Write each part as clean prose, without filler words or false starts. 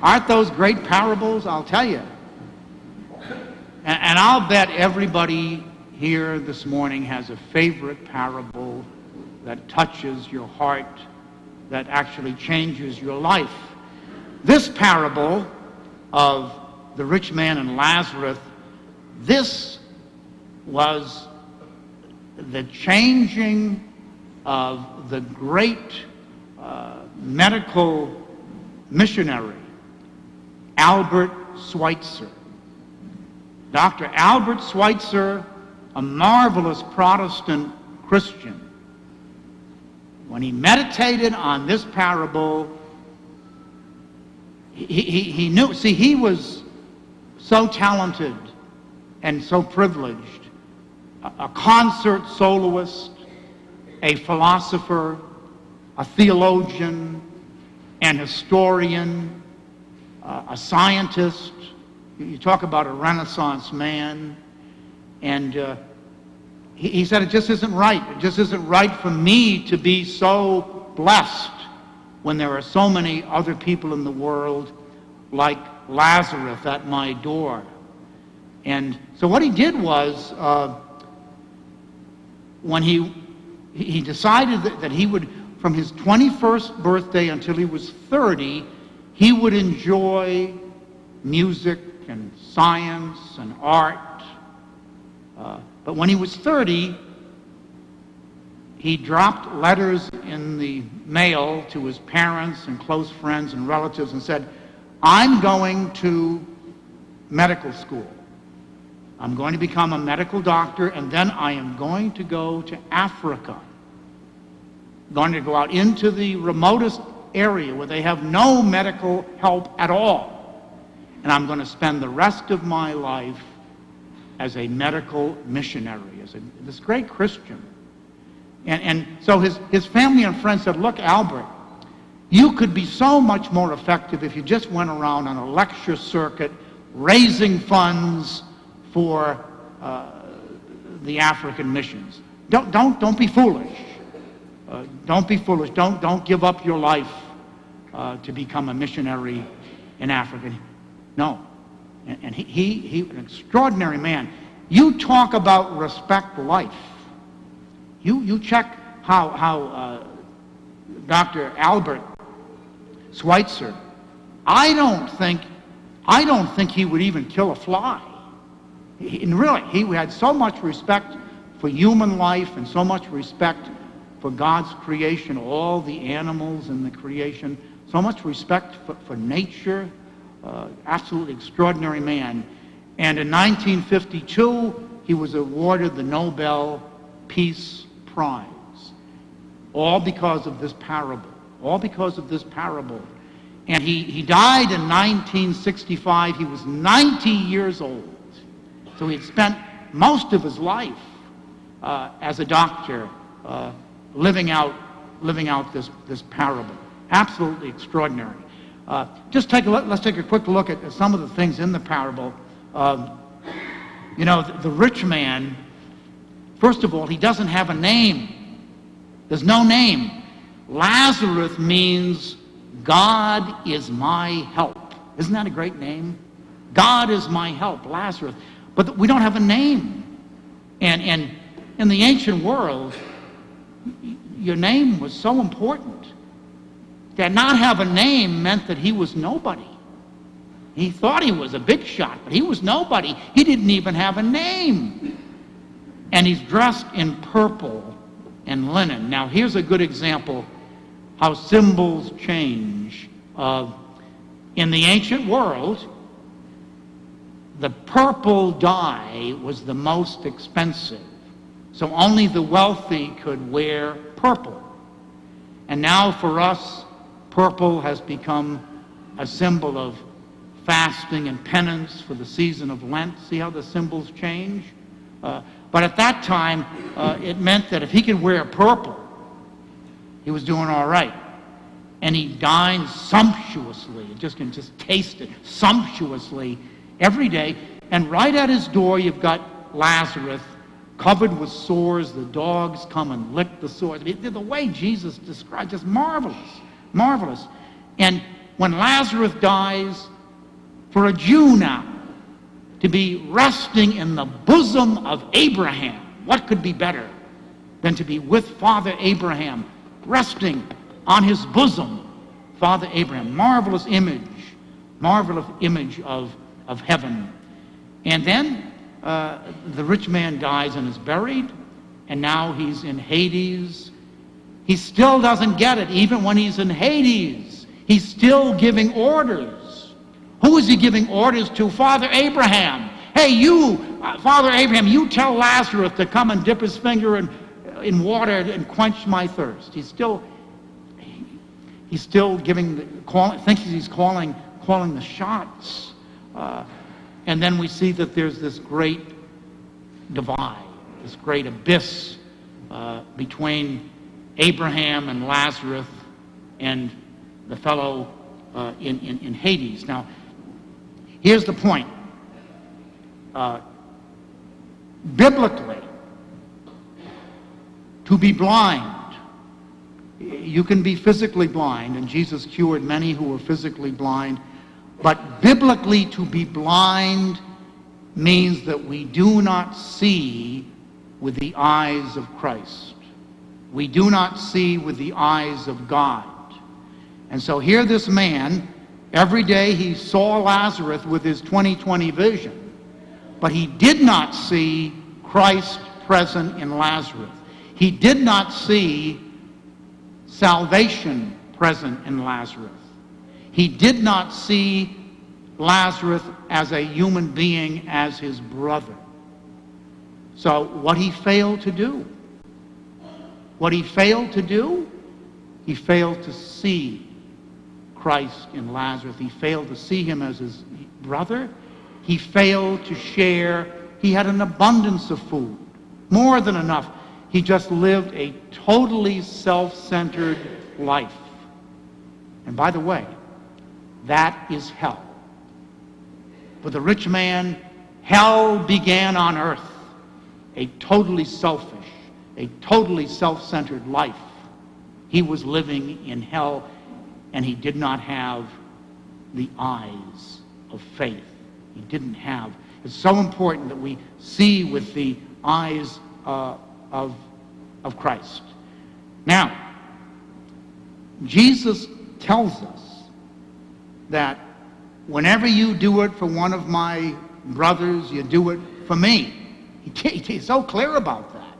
Aren't those great parables? I'll tell you. And I'll bet everybody here this morning has a favorite parable that touches your heart, that actually changes your life. This parable of the rich man and Lazarus, this was the changing of the great medical missionary, Albert Schweitzer. Dr. Albert Schweitzer, a marvelous Protestant Christian, when he meditated on this parable, he knew, see, he was so talented and so privileged, a concert soloist, a philosopher, a theologian, an historian, a scientist. You talk about a Renaissance man. And he said, it just isn't right. It just isn't right for me to be so blessed when there are so many other people in the world like Lazarus at my door. And so what he did was, when he decided that he would, from his 21st birthday until he was 30, he would enjoy music and science and art. But when he was 30, he dropped letters in the mail to his parents and close friends and relatives and said, I'm going to medical school. I'm going to become a medical doctor, and then I am going to go to Africa. I'm going to go out into the remotest area where they have no medical help at all. And I'm going to spend the rest of my life as a medical missionary, as this great Christian. And so his family and friends said, look, Albert, you could be so much more effective if you just went around on a lecture circuit raising funds for the African missions. Don't be foolish. Don't be foolish. Don't give up your life to become a missionary in Africa. No. And he an extraordinary man. You talk about respect life. You check how Dr. Albert Schweitzer, I don't think he would even kill a fly. He had so much respect for human life and so much respect for God's creation, all the animals in the creation, so much respect for nature. Absolutely extraordinary man. And in 1952, he was awarded the Nobel Peace Prize. All because of this parable. All because of this parable. And he died in 1965. He was 90 years old. So he had spent most of his life as a doctor living out this parable. Absolutely extraordinary. Let's take a quick look at some of the things in the parable. The rich man, first of all, he doesn't have a name. There's no name. Lazarus means God is my help. Isn't that a great name? God is my help, Lazarus. But we don't have a name. And in the ancient world, your name was so important. To not have a name meant that he was nobody. He thought he was a big shot, but he was nobody. He didn't even have a name. And he's dressed in purple and linen. Now, here's a good example how symbols change. In the ancient world, the purple dye was the most expensive. So only the wealthy could wear purple. And now for us, purple has become a symbol of fasting and penance for the season of Lent. See how the symbols change? But at that time, it meant that if he could wear purple, he was doing all right. And he dined sumptuously. You can just taste it sumptuously every day. And right at his door, you've got Lazarus covered with sores. The dogs come and lick the sores. I mean, the way Jesus described, just marvelous. Marvelous. And when Lazarus dies, for a Jew now to be resting in the bosom of Abraham, what could be better than to be with Father Abraham, resting on his bosom, Father Abraham? Marvelous image of heaven. And then the rich man dies and is buried, and now he's in Hades. He still doesn't get it. Even when he's in Hades, he's still giving orders. Who is he giving orders to? Father Abraham. Hey, you, Father Abraham, you tell Lazarus to come and dip his finger in water and quench my thirst. He's still thinks he's calling the shots. And then we see that there's this great divide, this great abyss between Abraham and Lazarus and the fellow in Hades. Now, here's the point. Biblically, to be blind, you can be physically blind, and Jesus cured many who were physically blind, but biblically to be blind means that we do not see with the eyes of Christ. We do not see with the eyes of God. And so here this man, every day he saw Lazarus with his 20/20 vision, but he did not see Christ present in Lazarus. He did not see salvation present in Lazarus. He did not see Lazarus as a human being, as his brother. So what he failed to do? He failed to see Christ in Lazarus. He failed to see him as his brother. He failed to share. He had an abundance of food, more than enough. He just lived a totally self-centered life. And by the way, that is hell. For the rich man, hell began on earth. A totally selfish, a totally self-centered life. He was living in hell, and he did not have the eyes of faith. He didn't have. It's so important that we see with the eyes of Christ. Now, Jesus tells us that whenever you do it for one of my brothers, you do it for me. He's so clear about that.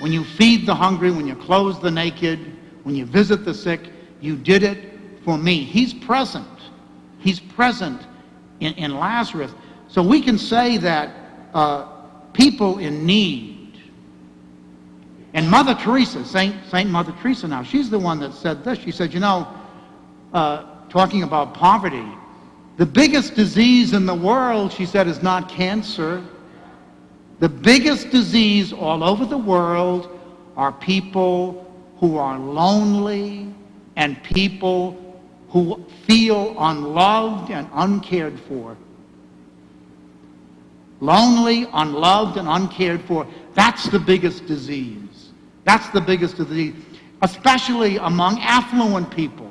When you feed the hungry, when you clothe the naked, when you visit the sick, you did it for me. He's present. He's present in Lazarus. So we can say that people in need, and Mother Teresa, Saint Mother Teresa now, she's the one that said this. She said, talking about poverty, the biggest disease in the world, she said, is not cancer. The biggest disease all over the world are people who are lonely and people who feel unloved and uncared for. Lonely, unloved, and uncared for. That's the biggest disease. That's the biggest disease, especially among affluent people.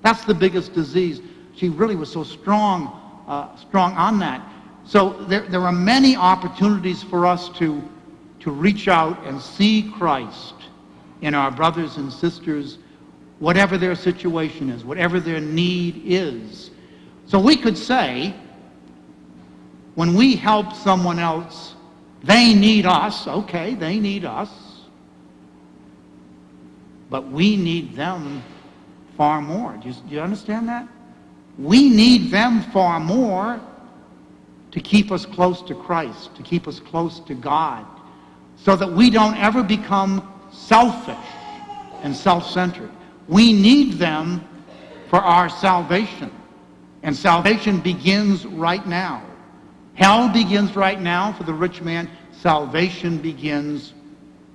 That's the biggest disease. She really was so strong on that. So there are many opportunities for us to reach out and see Christ in our brothers and sisters, whatever their situation is, whatever their need is. So we could say, when we help someone else, they need us. Okay, they need us. But we need them far more. Do you understand that? We need them far more to keep us close to Christ, to keep us close to God, so that we don't ever become selfish and self-centered. We need them for our salvation. And salvation begins right now. Hell begins right now for the rich man. Salvation begins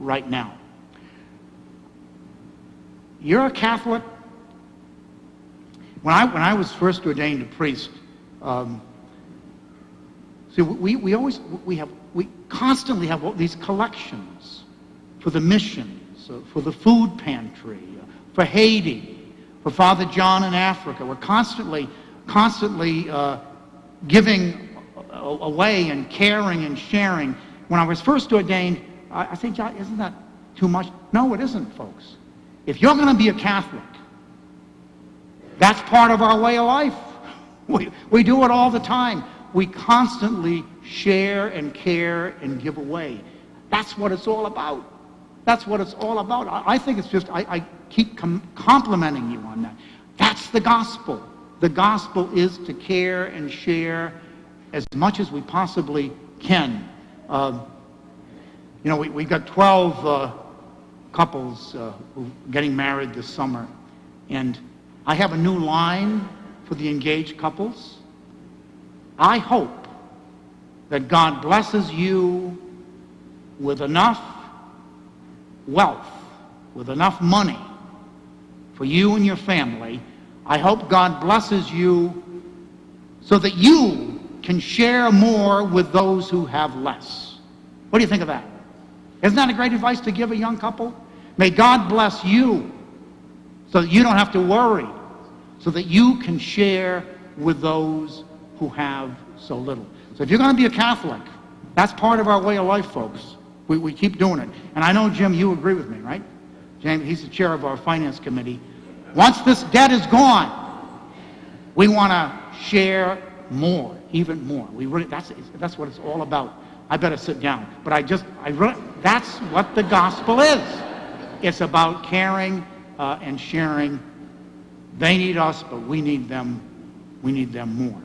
right now. You're a Catholic? When I was first ordained a priest, we constantly have these collections for the missions, for the food pantry, for Haiti, for Father John in Africa. We're constantly giving away and caring and sharing. When I was first ordained, I think, John, isn't that too much? No, it isn't, folks. If you're going to be a Catholic, that's part of our way of life. We do it all the time. We constantly share and care and give away. That's what it's all about. That's what it's all about. I think it's just, I keep complimenting you on that. That's the gospel. The gospel is to care and share as much as we possibly can. We've got 12 couples who are getting married this summer. And I have a new line for the engaged couples. I hope that God blesses you with enough wealth, with enough money for you and your family. I hope God blesses you so that you can share more with those who have less. What do you think of that? Isn't that a great advice to give a young couple? May God bless you so that you don't have to worry, so that you can share with those who have so little. So if you're going to be a Catholic, that's part of our way of life, folks. We keep doing it. And I know, Jim, you agree with me, right? James, he's the chair of our finance committee. Once this debt is gone, we want to share more, even more. That's what it's all about. I better sit down. But that's what the gospel is. It's about caring and sharing. They need us, but we need them more.